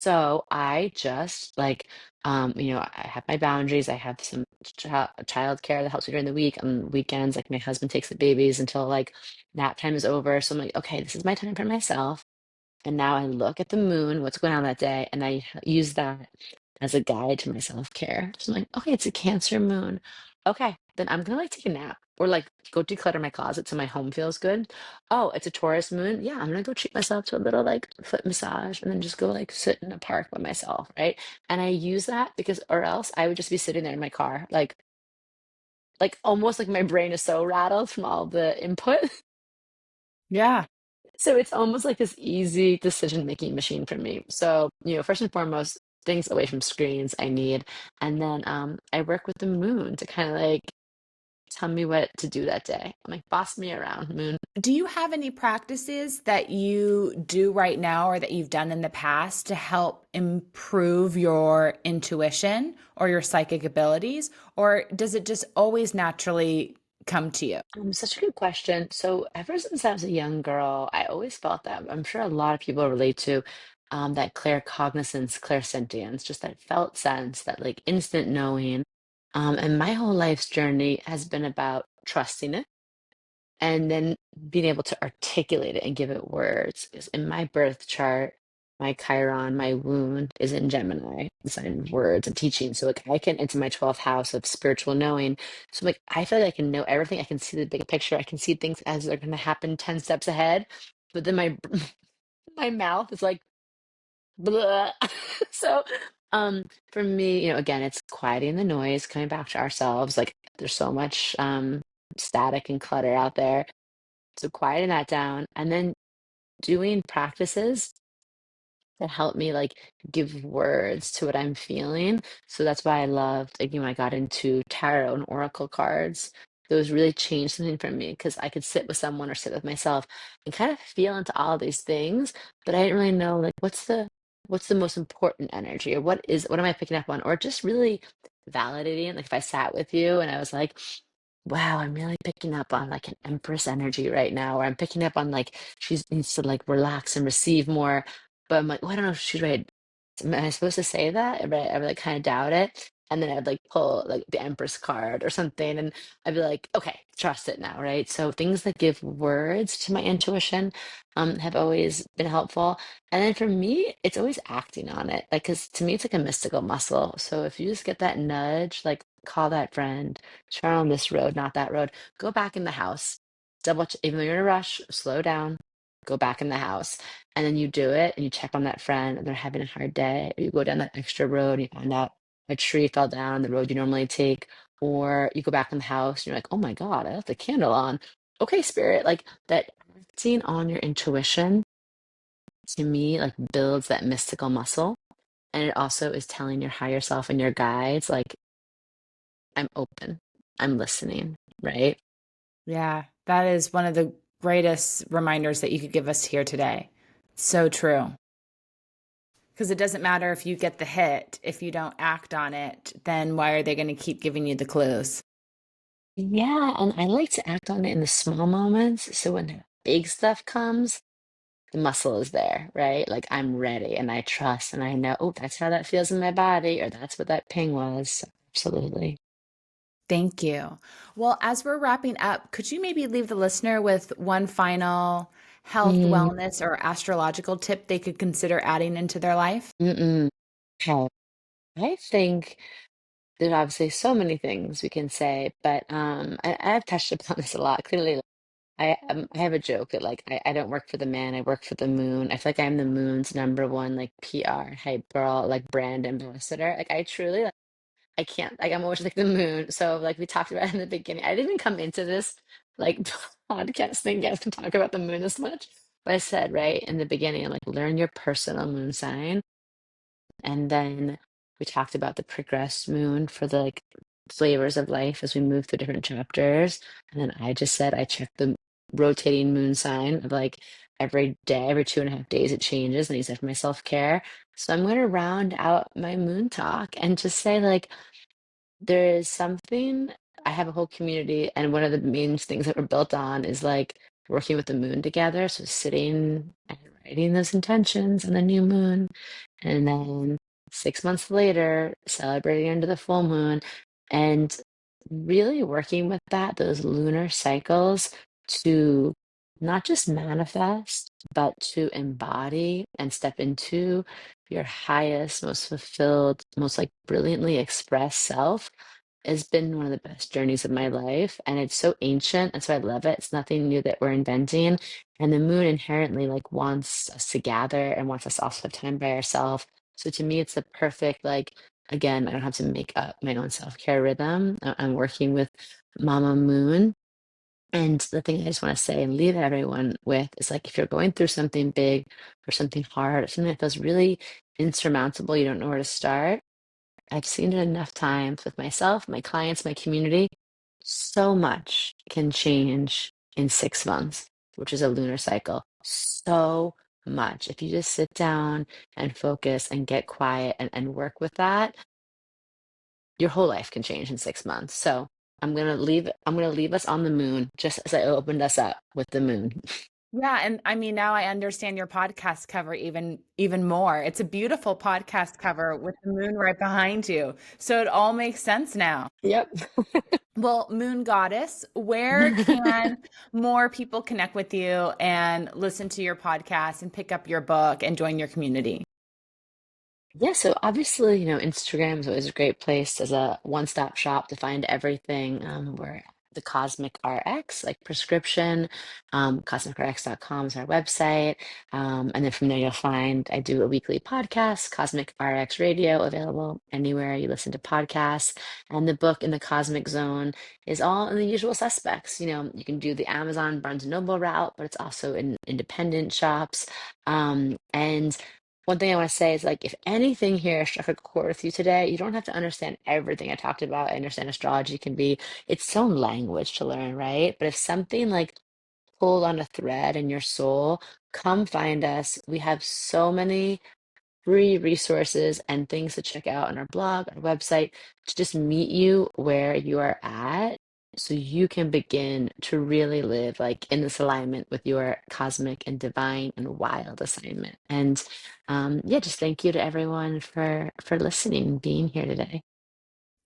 S2: So I just like, I have my boundaries. I have some child care that helps me during the week. On weekends, like my husband takes the babies until like nap time is over. So I'm like, okay, this is my time for myself. And now I look at the moon, what's going on that day, and I use that as a guide to my self-care. So I'm like, okay, it's a Cancer moon. Okay, then I'm gonna like take a nap or like go declutter my closet so my home feels good. Oh, it's a Taurus moon. Yeah, I'm gonna go treat myself to a little like foot massage and then just go like sit in a park by myself, right? And I use that because or else I would just be sitting there in my car, like almost like my brain is so rattled from all the input.
S1: Yeah.
S2: So it's almost like this easy decision-making machine for me. So, first and foremost, things away from screens I need. And then I work with the moon to kind of like tell me what to do that day. I'm like, boss me around, moon.
S1: Do you have any practices that you do right now or that you've done in the past to help improve your intuition or your psychic abilities? Or does it just always naturally come to you?
S2: Such a good question. So ever since I was a young girl, I always felt that. I'm sure a lot of people relate to that claircognizance, clairsentience, just that felt sense, that like instant knowing. And my whole life's journey has been about trusting it and then being able to articulate it and give it words. 'Cause in my birth chart, my Chiron, my wound is in Gemini, the sign of words and teaching. So like I can into my 12th house of spiritual knowing. So like I feel like I can know everything. I can see the big picture. I can see things as they're gonna happen 10 steps ahead. But then my my mouth is like blah. So for me, again, it's quieting the noise, coming back to ourselves. Like there's so much static and clutter out there, so quieting that down and then doing practices that help me like give words to what I'm feeling. So that's why I loved, like, when I got into tarot and oracle cards. Those really changed something for me because I could sit with someone or sit with myself and kind of feel into all these things, but I didn't really know like what's the most important energy or what am I picking up on or just really validating. Like if I sat with you and I was like, wow, I'm really picking up on like an empress energy right now, or I'm picking up on like she needs to like relax and receive more. But I'm like, oh, I don't know if she's right. Am I supposed to say that? I would like kind of doubt it. And then I'd like pull like the Empress card or something, and I'd be like, okay, trust it now, right? So things that give words to my intuition have always been helpful. And then for me, it's always acting on it. Like, because to me, it's like a mystical muscle. So if you just get that nudge, like call that friend, turn on this road, not that road, go back in the house, even though you're in a rush, slow down, go back in the house. And then you do it and you check on that friend and they're having a hard day, or you go down that extra road and you find out a tree fell down the road you normally take, or you go back in the house and you're like, oh my God, I left the candle on. okay, spirit, like that acting on your intuition to me like builds that mystical muscle. And it also is telling your higher self and your guides, like, I'm open, I'm listening, right?
S1: Yeah, that is one of the greatest reminders that you could give us here today. So true. Because it doesn't matter if you get the hit, if you don't act on it, then why are they going to keep giving you the clues?
S2: Yeah, and I like to act on it in the small moments. So when the big stuff comes, the muscle is there, right? Like I'm ready and I trust and I know, oh, that's how that feels in my body, or that's what that ping was. So, absolutely.
S1: Thank you. Well, as we're wrapping up, could you maybe leave the listener with one final health,
S2: Mm,
S1: wellness, or astrological tip they could consider adding into their life?
S2: mm-mm. Okay. I think there's obviously so many things we can say, but I've touched upon this a lot. Clearly, I have a joke that like I don't work for the man, I work for the moon. I feel like I'm the moon's number one like PR hype girl, like brand ambassador. Like I truly like I can't like I'm always like the moon. So like we talked about in the beginning, I didn't even come into this like podcast thing I can talk about the moon as much. But I said right in the beginning, I'm like learn your personal moon sign. And then we talked about the progressed moon for the like flavors of life as we move through different chapters. And then I just said I checked the rotating moon sign of like every day, every 2.5 days it changes. And I use that for my self-care. So I'm going to round out my moon talk and just say like there is something. I have a whole community, and one of the main things that we're built on is like working with the moon together. So sitting and writing those intentions on the new moon, and then 6 months later, celebrating under the full moon, and really working with that, those lunar cycles to not just manifest, but to embody and step into your highest, most fulfilled, most like brilliantly expressed self has been one of the best journeys of my life. And it's so ancient. And so I love it. It's nothing new that we're inventing. And the moon inherently like wants us to gather and wants us to also have time by ourselves. So to me, it's the perfect, like, again, I don't have to make up my own self-care rhythm. I'm working with Mama Moon. And the thing I just want to say and leave everyone with is like if you're going through something big or something hard, or something that feels really insurmountable, you don't know where to start. I've seen it enough times with myself, my clients, my community. So much can change in 6 months, which is a lunar cycle. So much. If you just sit down and focus and get quiet and work with that, your whole life can change in 6 months. So I'm gonna leave us on the moon, just as I opened us up with the moon.
S1: Yeah, and I mean now I understand your podcast cover even more. It's a beautiful podcast cover with the moon right behind you. So it all makes sense now.
S2: Yep.
S1: Well, Moon Goddess, where can more people connect with you and listen to your podcast and pick up your book and join your community?
S2: Yeah, so obviously, Instagram is always a great place as a one-stop shop to find everything. We're at the Cosmic RX, like prescription. CosmicRx.com is our website. And then from there, you'll find I do a weekly podcast, Cosmic RX Radio, available anywhere you listen to podcasts. And the book in the Cosmic Zone is all in the usual suspects. You can do the Amazon Barnes and Noble route, but it's also in independent shops. And one thing I want to say is like, if anything here struck a chord with you today, you don't have to understand everything I talked about. I understand astrology can be its own language to learn, right? But if something like pulled on a thread in your soul, come find us. We have so many free resources and things to check out on our blog, our website, to just meet you where you are at so you can begin to really live like in this alignment with your cosmic and divine and wild assignment. And yeah, just thank you to everyone for listening and being here today.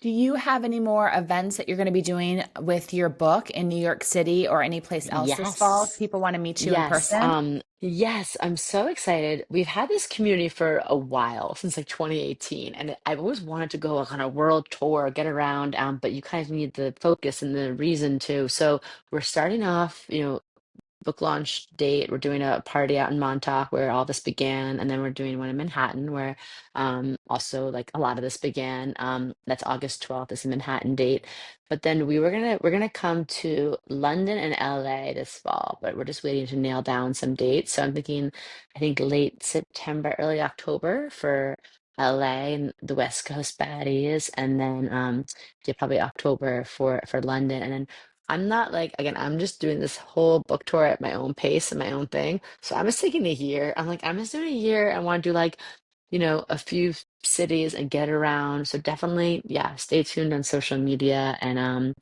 S1: Do you have any more events that you're going to be doing with your book in New York City or any place else this fall if
S2: Yes.
S1: people want to meet you in
S2: Yes.
S1: person?
S2: Yes, I'm so excited. We've had this community for a while, since like 2018, and I've always wanted to go like, on a world tour, get around, but you kind of need the focus and the reason to. So we're starting off, book launch date. We're doing a party out in Montauk where all this began, and then we're doing one in Manhattan where also like a lot of this began. That's August 12th is the Manhattan date. But then we're gonna come to London and LA this fall, but we're just waiting to nail down some dates. So I'm thinking, I think late September, early October for LA and the West Coast baddies, and then yeah, probably October for London, and then I'm not like, again, I'm just doing this whole book tour at my own pace and my own thing. So I'm just taking a year. I'm like, I'm just doing a year. I want to do like, a few cities and get around. So definitely, yeah, stay tuned on social media. And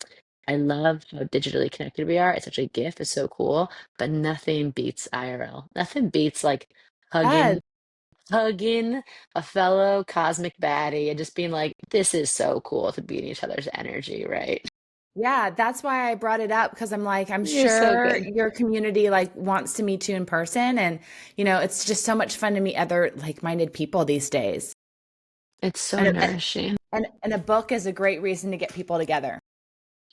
S2: I love how digitally connected we are. It's such a gift. It's so cool. But nothing beats IRL. Nothing beats like
S1: Yes.
S2: hugging, hugging a fellow cosmic baddie and just being like, this is so cool to be in each other's energy, right?
S1: Yeah, that's why I brought it up because I'm like, I'm
S2: You're so
S1: sure
S2: good.
S1: your community like wants to meet you in person and it's just so much fun to meet other like-minded people these days.
S2: It's so
S1: And
S2: nourishing.
S1: and a book is a great reason to get people together.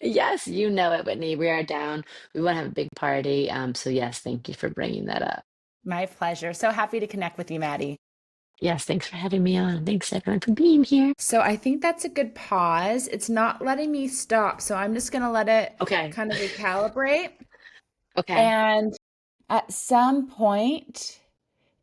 S2: Yes, you know it, Whitney. We are down. We want to have a big party. So yes, thank you for bringing that up.
S1: My pleasure. So happy to connect with you, Maddie.
S2: Yes, thanks for having me on. Thanks everyone for being here.
S1: So I think that's a good pause. It's not letting me stop, so I'm just going to let it
S2: Okay.
S1: kind of recalibrate.
S2: Okay.
S1: And at some point,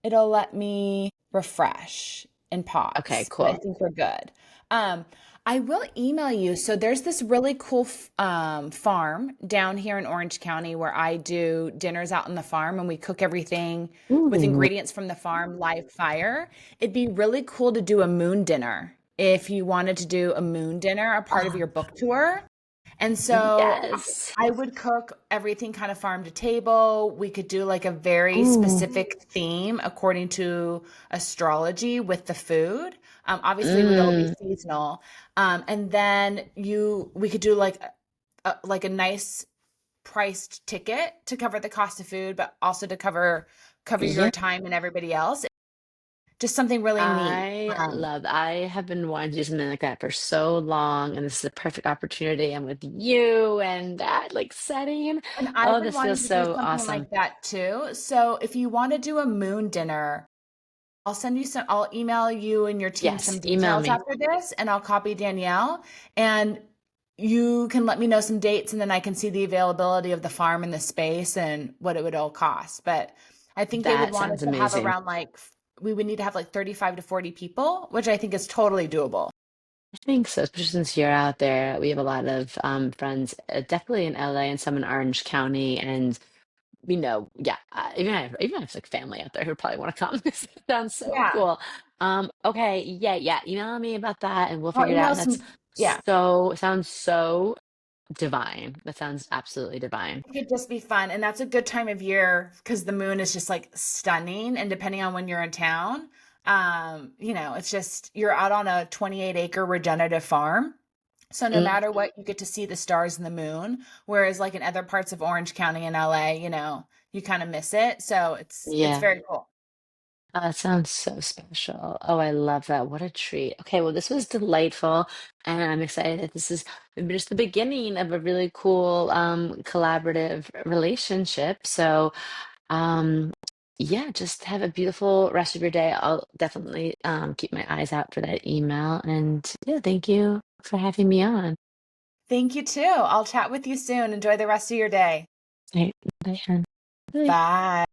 S1: it'll let me refresh and
S2: Okay,
S1: pause, but I
S2: cool.
S1: think we're good. Um, I will email you. So there's this really cool farm down here in Orange County where I do dinners out on the farm and we cook everything with
S2: Ooh.
S1: ingredients from the farm, live fire. It'd be really cool to do a moon dinner if you wanted to do a moon dinner, a part of
S2: Oh,
S1: your book tour. And so
S2: yes.
S1: I would cook everything kind of farm to table. We could do like a very
S2: Ooh.
S1: specific theme according to astrology with the food. Obviously, it would all be
S2: Mm,
S1: seasonal. And then we could do like a nice priced ticket to cover the cost of food, but also to cover your
S2: yeah.
S1: time and everybody else. Just something really neat.
S2: I have been wanting to do something like that for so long, and this is a perfect opportunity. I'm with you and that like setting.
S1: And I've
S2: Oh,
S1: been
S2: this feels
S1: wanting to do
S2: so
S1: something
S2: awesome.
S1: like that too. So if you want to do a moon dinner, I'll email you and your team
S2: Yes,
S1: some
S2: email
S1: details
S2: me.
S1: after this, and I'll copy Danielle. And you can let me know some dates, and then I can see the availability of the farm and the space and what it would all cost. But I think they would
S2: That
S1: want us
S2: sounds
S1: to have
S2: amazing.
S1: around we would need to have like 35 to 40 people, which I think is totally doable.
S2: I think so, especially since you're out there. We have a lot of friends, definitely in LA and some in Orange County, and we know, yeah, even I have like family out there who probably want to come. This sounds so
S1: Yeah.
S2: cool. Okay, yeah, yeah. Email me about that, and we'll
S1: I'll
S2: figure it
S1: email
S2: out. That's
S1: some, yeah.
S2: sounds so divine. That sounds absolutely divine.
S1: It could just be fun. And that's a good time of year because the moon is just like stunning. And depending on when you're in town, it's just you're out on a 28-acre regenerative farm. So no
S2: Mm,
S1: matter what, you get to see the stars and the moon. Whereas like in other parts of Orange County and LA, you kind of miss it. So it's
S2: yeah.
S1: very cool.
S2: Oh, that sounds so special. Oh, I love that. What a treat. Okay, well, this was delightful, and I'm excited that this is maybe just the beginning of a really cool collaborative relationship. So, um, yeah, just have a beautiful rest of your day. I'll definitely keep my eyes out for that email. And yeah, thank you for having me on.
S1: Thank you too. I'll chat with you soon. Enjoy the rest of your day.
S2: Right, bye, hon. Bye.
S1: Bye.